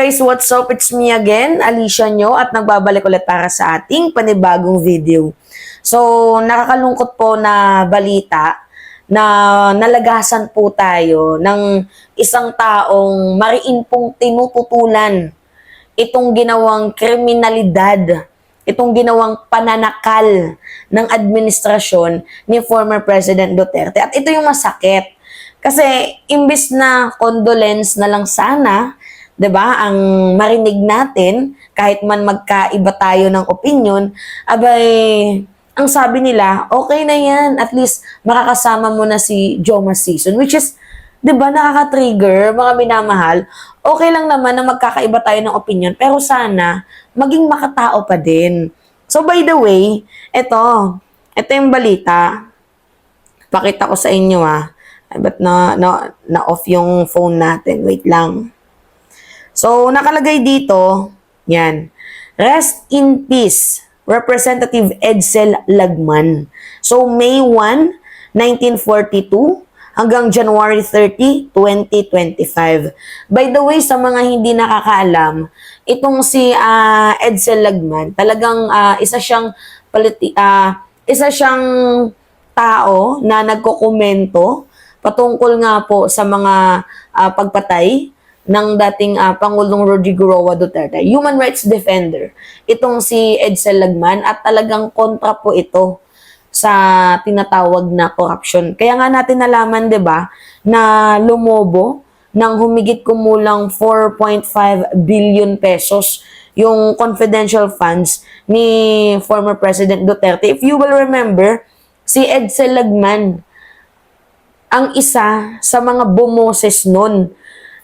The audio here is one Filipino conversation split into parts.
Guys, what's up? It's me again, Alicia Nyo, at nagbabalik ulit para sa ating panibagong video. So, nakakalungkot po na balita na nalagasan po tayo ng isang taong mariin pong tinututulan itong ginawang kriminalidad, itong ginawang pananakal ng administrasyon ni former President Duterte. At ito yung masakit. Kasi imbis na condolence na lang sana, 'di ba, ang marinig natin kahit man magkaiba tayo ng opinion, abay ang sabi nila, okay na 'yan, at least makakasama mo na si Joma Season, which is 'di ba nakaka-trigger, mga minamahal. Okay lang naman na magkakaiba tayo ng opinion, pero sana maging makatao pa din. So by the way, ito yung balita. Pakita ko sa inyo But na off yung phone natin. Wait lang. So, nakalagay dito, yan. Rest in peace, Representative Edsel Lagman. So, May 1, 1942 hanggang January 30, 2025. By the way, sa mga hindi nakakaalam, itong si Edsel Lagman, talagang isa siyang tao na nagkokomento patungkol nga po sa mga pagpatay ng dating Pangulong Rodrigo Roa Duterte, human rights defender. Itong si Edsel Lagman, at talagang kontra po ito sa tinatawag na corruption. Kaya nga natin nalaman, 'di ba, na lumobo ng humigit kumulang 4.5 billion pesos yung confidential funds ni former President Duterte. If you will remember, si Edsel Lagman ang isa sa mga bumoses nun.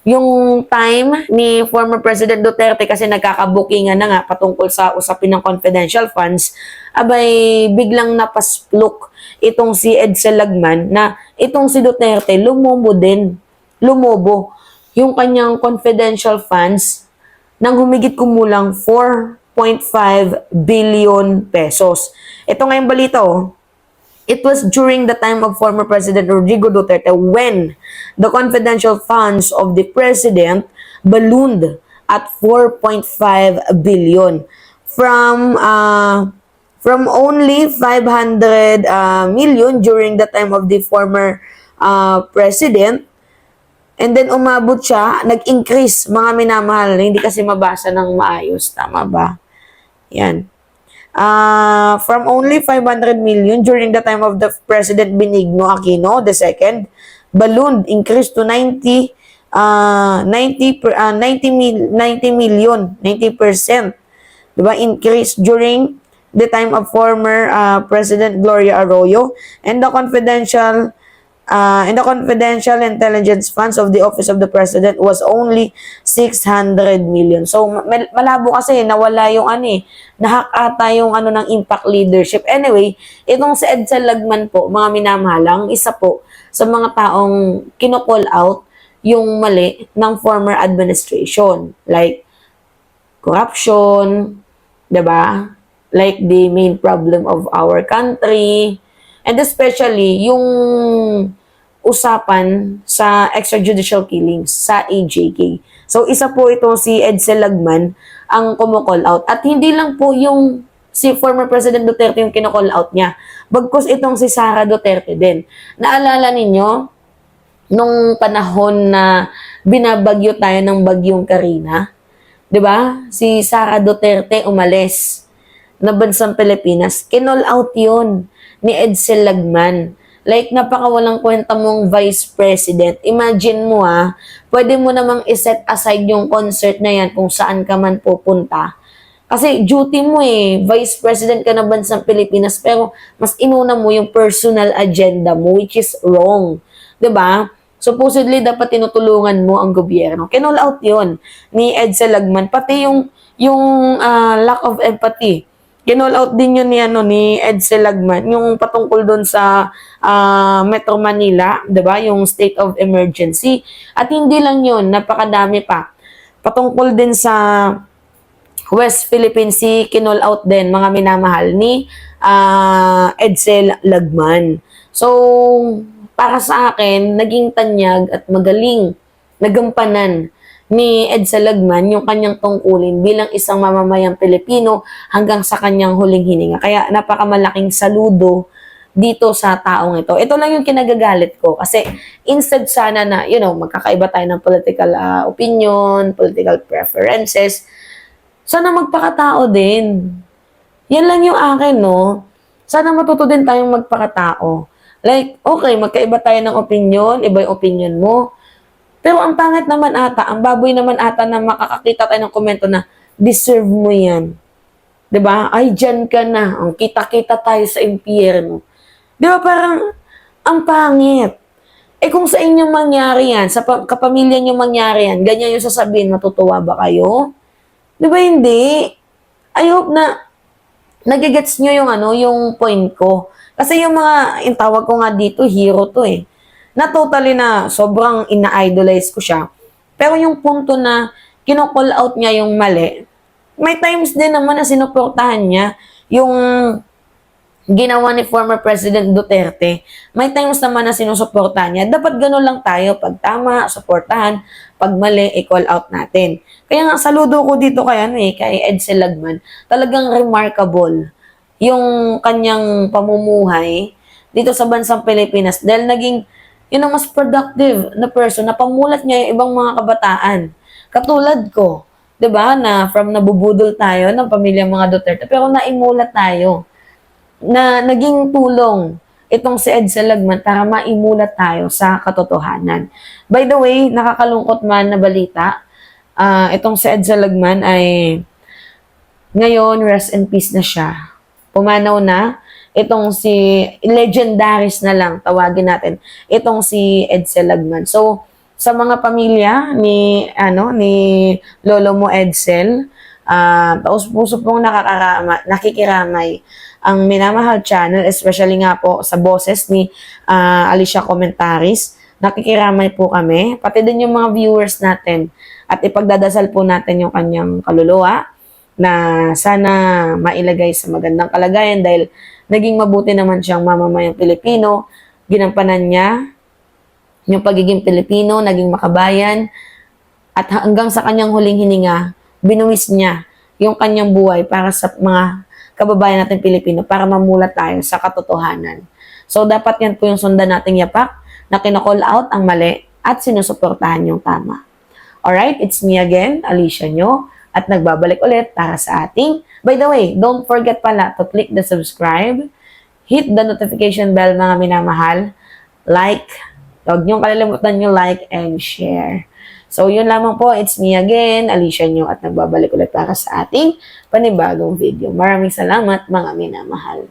Yung time ni former President Duterte, kasi nagkakabukingan na nga patungkol sa usapin ng confidential funds, abay biglang napasplok itong si Edsel Lagman na itong si Duterte lumobo yung kanyang confidential funds ng humigit kumulang 4.5 billion pesos. Ito nga yung balita It was during the time of former President Rodrigo Duterte when the confidential funds of the president ballooned at 4.5 billion from only 500 million during the time of the former president, and then umabot siya, nag-increase, mga minamahal, hindi kasi mabasa ng maayos, tama ba? Yan. From only 500 million during the time of the President Benigno Aquino II, ballooned, increased to 90 million, 90%. Diba? Increase during the time of former President Gloria Arroyo, and the confidential intelligence funds of the Office of the President was only 600 million. So, malabo kasi, nawala yung nahak ata yung ng impact leadership. Anyway, itong si Edsel Lagman po, mga minamahalang, isa po sa mga taong kino-call out yung mali ng former administration. Like, corruption, diba? Like the main problem of our country, and especially yung usapan sa extrajudicial killings sa AJK. So, isa po itong si Edsel Lagman ang kumo-call out. At hindi lang po yung si former President Duterte yung kino-call out niya. Bagkus itong si Sara Duterte din. Naalala ninyo, nung panahon na binabagyo tayo ng bagyong Karina, 'di ba? Si Sara Duterte umalis na bansang Pilipinas. Kinol out yun ni Edsel Lagman. Like, napakawalang kwenta mong vice president. Imagine mo pwede mo namang iset aside yung concert na yan kung saan ka man pupunta. Kasi duty mo vice president ka ng bansang Pilipinas, pero mas inuna mo yung personal agenda mo, which is wrong. 'Di ba? Supposedly, dapat tinutulungan mo ang gobyerno. Kinol out yun ni Edsel Lagman. Pati yung lack of empathy. Kinol out din yun ni Edsel Lagman, yung patungkol doon sa Metro Manila, 'di ba? Yung state of emergency. At hindi lang yun, napakadami pa. Patungkol din sa West Philippine Sea, kinol out din, mga minamahal, ni Edsel Lagman. So, para sa akin, naging tanyag at magaling nagampanan ni Ed Salagman yung kanyang tungkulin bilang isang mamamayang Pilipino hanggang sa kanyang huling hininga. Kaya napakamalaking saludo dito sa taong ito. Ito lang yung kinagagalit ko kasi instead sana na, magkakaiba tayo ng political opinion, political preferences, sana magpakatao din. Yan lang yung akin, no? Sana matuto din tayong magpakatao. Like, okay, magkaiba tayo ng opinion, iba yung opinion mo. Pero ang pangit naman ata, ang baboy naman ata na makakakita tayo ng komento na deserve mo yan. 'Di ba? Ay, dyan ka na. Ang kita-kita tayo sa impyerno. 'Di ba parang ang pangit. Kung sa inyo mangyari yan, sa kapamilya nyo mangyari yan, ganyan yung sasabihin, matutuwa ba kayo? 'Di ba hindi? I hope na nagigets nyo yung point ko. Kasi yung tawag ko nga dito, hero to eh. Na totally na sobrang ina-idolize ko siya. Pero yung punto na kino-call out niya yung mali, may times din naman na sinuportahan niya yung ginawa ni former President Duterte. May times naman na sinusuportahan niya. Dapat gano'n lang tayo. Pag tama, suportahan. Pag mali, i-call out natin. Kaya nga, saludo ko dito kay Ed Salagman. Talagang remarkable yung kanyang pamumuhay dito sa bansang Pilipinas. Dahil naging, mas productive na person na pamulat niya yung ibang mga kabataan. Katulad ko, 'di ba, na from nabubudol tayo ng pamilyang mga Duterte, pero naimulat tayo na naging tulong itong si Ed Salagman para maimulat tayo sa katotohanan. By the way, nakakalungkot man na balita, itong si Ed Salagman ay ngayon, rest in peace na siya. Pumanaw na. Itong si legendaries na lang, tawagin natin. Itong si Ed Salagman. So, sa mga pamilya ni Lolo mo Edsel, taos-puso pong nakikiramay ang Minamahal Channel, especially nga po sa boses ni Alicia Commentaries. Nakikiramay po kami, pati din yung mga viewers natin. At ipagdadasal po natin yung kanyang kaluluwa na sana mailagay sa magandang kalagayan dahil naging mabuti naman siyang mamamayang Pilipino. Ginampanan niya yung pagiging Pilipino, naging makabayan, at hanggang sa kanyang huling hininga, binuwis niya yung kanyang buhay para sa mga kababayan natin Pilipino para mamulat tayo sa katotohanan. So, dapat yan po yung sundan nating yapak na kina-call out ang mali at sinusuportahan yung tama. Alright, it's me again, Alicia nyo, at nagbabalik ulit para sa ating. By the way, don't forget pala to click the subscribe, hit the notification bell mga minamahal, like, huwag niyong kalilimutan yung like and share. So, yun lamang po. It's me again, Alicia nyo, at nagbabalik ulit para sa ating panibagong video. Maraming salamat mga minamahal.